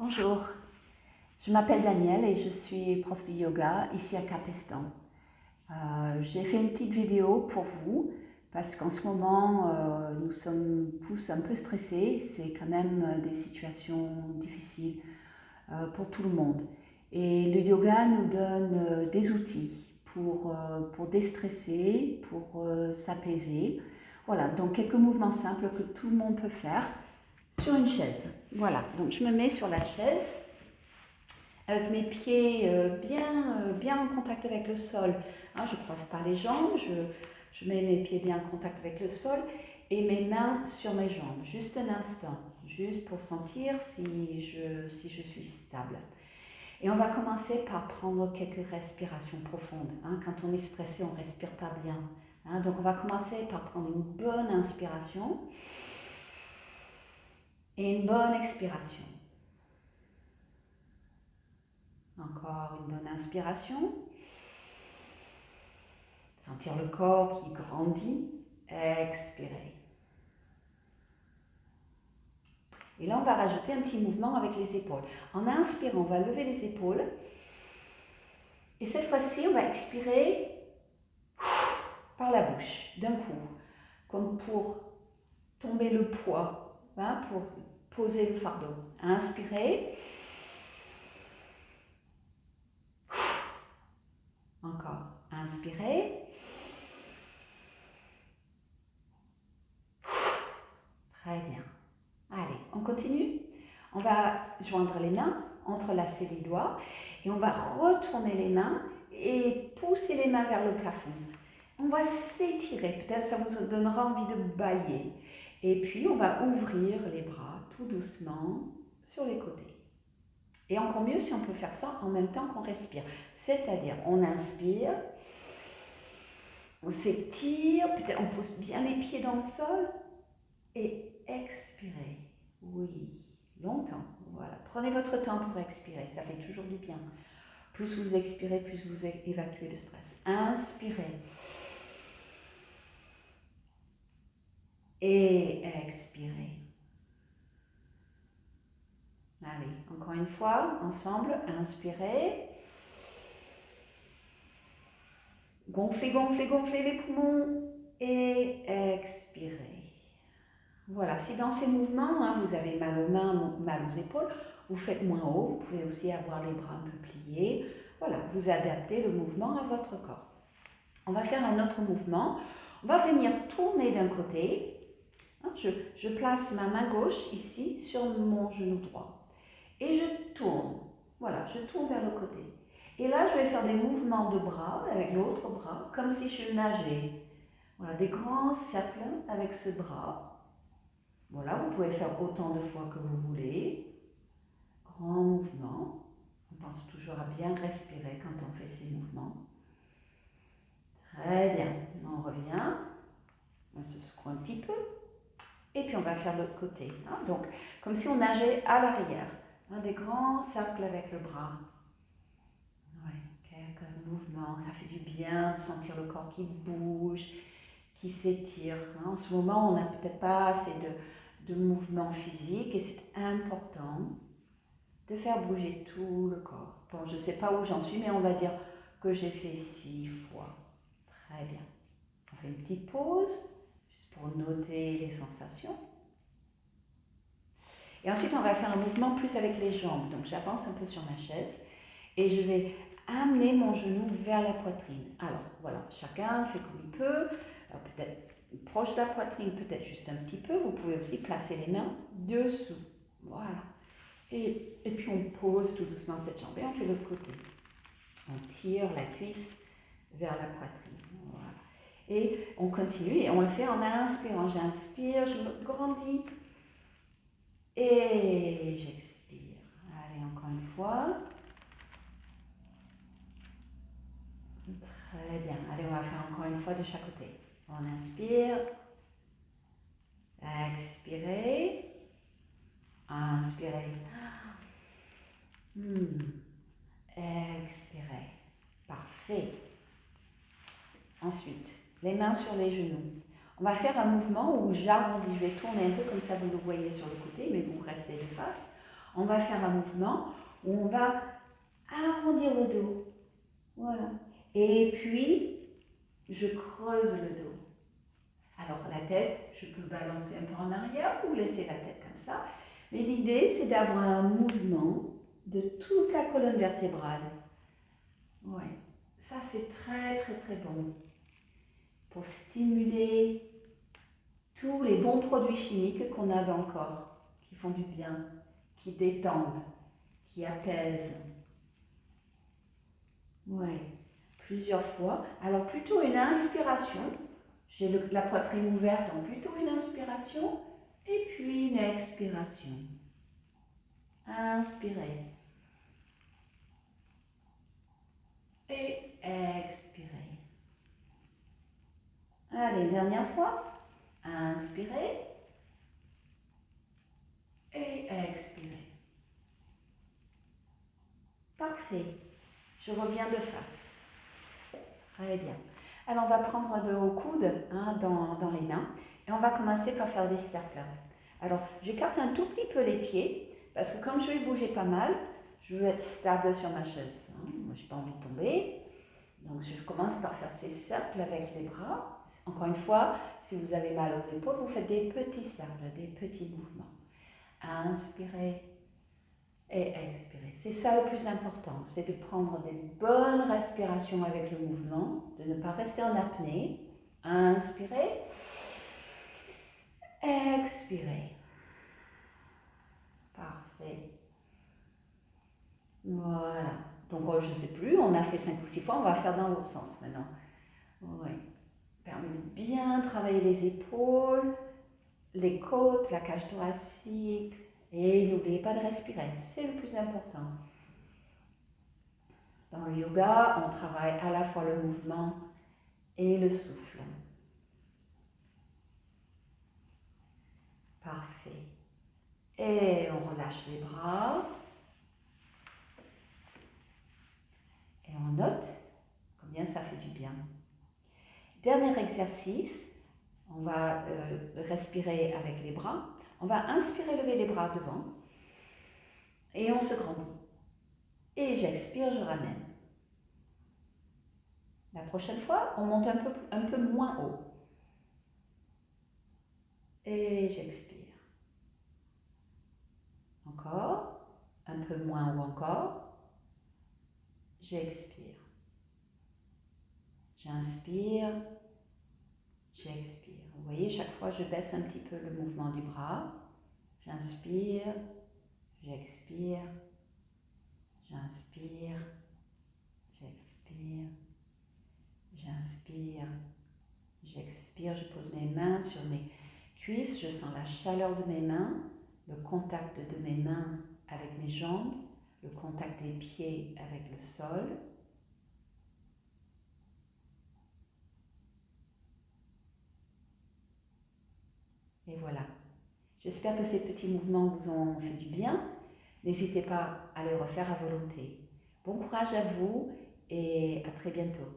Bonjour, je m'appelle Danielle et je suis prof de yoga ici à Capestan. J'ai fait une petite vidéo pour vous parce qu'en ce moment nous sommes tous un peu stressés, c'est quand même des situations difficiles pour tout le monde. Et le yoga nous donne des outils pour déstresser, pour s'apaiser. Voilà, donc quelques mouvements simples que tout le monde peut faire sur une chaise. Voilà, donc je me mets sur la chaise avec mes pieds bien en contact avec le sol. Hein, je ne croise pas les jambes, je mets mes pieds bien en contact avec le sol et mes mains sur mes jambes. Juste un instant, juste pour sentir si je suis stable. Et on va commencer par prendre quelques respirations profondes. Hein. Quand on est stressé, on ne respire pas bien. Hein. Donc on va commencer par prendre une bonne inspiration et une bonne expiration. Encore une bonne inspiration. Sentir le corps qui grandit. Expirez. Et là, on va rajouter un petit mouvement avec les épaules. En inspirant, on va lever les épaules. Et cette fois-ci, on va expirer par la bouche, d'un coup, comme pour tomber le poids, hein, pour poser le fardeau. Inspirez. Encore. Inspirez. Très bien. Allez, on continue. On va joindre les mains, entrelacer les doigts et on va retourner les mains et pousser les mains vers le plafond. On va s'étirer, peut-être ça vous donnera envie de bâiller. Et puis on va ouvrir les bras tout doucement sur les côtés. Et encore mieux si on peut faire ça en même temps qu'on respire. C'est-à-dire, on inspire, on s'étire, peut-être on pose bien les pieds dans le sol et expirez. Oui, longtemps. Voilà. Prenez votre temps pour expirer, ça fait toujours du bien. Plus vous expirez, plus vous évacuez le stress. Inspirez. Et expirez. Allez, encore une fois, ensemble, inspirez. Gonflez, gonflez, gonflez les poumons et expirez. Voilà, si dans ces mouvements, hein, vous avez mal aux mains, mal aux épaules, vous faites moins haut, vous pouvez aussi avoir les bras un peu pliés. Voilà, vous adaptez le mouvement à votre corps. On va faire un autre mouvement. On va venir tourner d'un côté. Je place ma main gauche ici sur mon genou droit. Et je tourne. Voilà, je tourne vers le côté. Et là, je vais faire des mouvements de bras avec l'autre bras, comme si je nageais. Voilà, des grands cercles avec ce bras. Voilà, vous pouvez faire autant de fois que vous voulez. Grand mouvement. On pense toujours à bien respirer quand on fait ces mouvements. Très bien. On revient. On se secoue un petit peu. Et puis on va faire l'autre côté. Hein. Donc, comme si on nageait à l'arrière. Hein, des grands cercles avec le bras. Ouais, quelques mouvements. Ça fait du bien de sentir le corps qui bouge, qui s'étire. Hein. En ce moment, on n'a peut-être pas assez de mouvements physiques et c'est important de faire bouger tout le corps. Bon, je ne sais pas où j'en suis, mais on va dire que j'ai fait 6 fois. Très bien. On fait une petite pause, juste pour noter les sensations. Et ensuite, on va faire un mouvement plus avec les jambes. Donc, j'avance un peu sur ma chaise et je vais amener mon genou vers la poitrine. Alors, voilà, chacun fait comme il peut. Alors, peut-être proche de la poitrine, peut-être juste un petit peu. Vous pouvez aussi placer les mains dessous. Voilà. Et puis on pose tout doucement cette jambe et on fait l'autre côté. On tire la cuisse vers la poitrine. Voilà. Et on continue et on le fait en inspirant. J'inspire, je me grandis et j'expire. Allez, encore une fois. Très bien. Allez, on va faire encore une fois de chaque côté. On inspire. Expirez. Inspirez. Expirez. Parfait. Ensuite, les mains sur les genoux. On va faire un mouvement où j'arrondis. Je vais tourner un peu comme ça, vous le voyez sur le côté, mais vous restez de face. on va faire un mouvement où on va arrondir le dos. Voilà. Et puis, je creuse le dos. Alors la tête, je peux balancer un peu en arrière ou laisser la tête comme ça. Mais l'idée, c'est d'avoir un mouvement de toute la colonne vertébrale. Ouais. Ça, c'est très, très, très bon pour stimuler tous les bons produits chimiques qu'on a dans le corps, qui font du bien, qui détendent, qui apaisent. Ouais. Plusieurs fois. Alors plutôt une inspiration. J'ai la poitrine ouverte, donc plutôt une inspiration et puis une expiration. Inspirez. Et expirez. Allez, dernière fois. Inspirez. Et expirez. Parfait. Je reviens de face. Très bien. Alors, on va prendre le coude dans les mains et on va commencer par faire des cercles. Alors, j'écarte un tout petit peu les pieds parce que comme je vais bouger pas mal, je veux être stable sur ma chaise. Moi, je n'ai pas envie de tomber. Donc, je commence par faire ces cercles avec les bras. Encore une fois, si vous avez mal aux épaules, vous faites des petits cercles, des petits mouvements. Inspirez et expirez. C'est ça le plus important, c'est de prendre des bonnes respirations avec le mouvement, de ne pas rester en apnée. Inspirez, expirez. Parfait. Voilà. Donc, je ne sais plus, on a fait 5 ou 6 fois, on va faire dans l'autre sens maintenant. Oui. Permet de bien travailler les épaules, les côtes, la cage thoracique. Et n'oubliez pas de respirer, c'est le plus important. Dans le yoga, on travaille à la fois le mouvement et le souffle. Parfait. Et on relâche les bras. Et on note combien ça fait du bien. Dernier exercice, on va respirer avec les bras. On va inspirer, lever les bras devant. Et on se grandit. Et j'expire, je ramène. La prochaine fois, on monte un peu moins haut. Et j'expire. Encore. Un peu moins haut encore. J'expire. J'inspire. J'expire. Vous voyez, chaque fois, je baisse un petit peu le mouvement du bras. J'inspire. J'expire. J'inspire. J'expire. J'inspire. J'expire. Je pose mes mains sur mes cuisses. Je sens la chaleur de mes mains, le contact de mes mains avec mes jambes, le contact des pieds avec le sol. Et voilà. J'espère que ces petits mouvements vous ont fait du bien. N'hésitez pas à les refaire à volonté. Bon courage à vous et à très bientôt.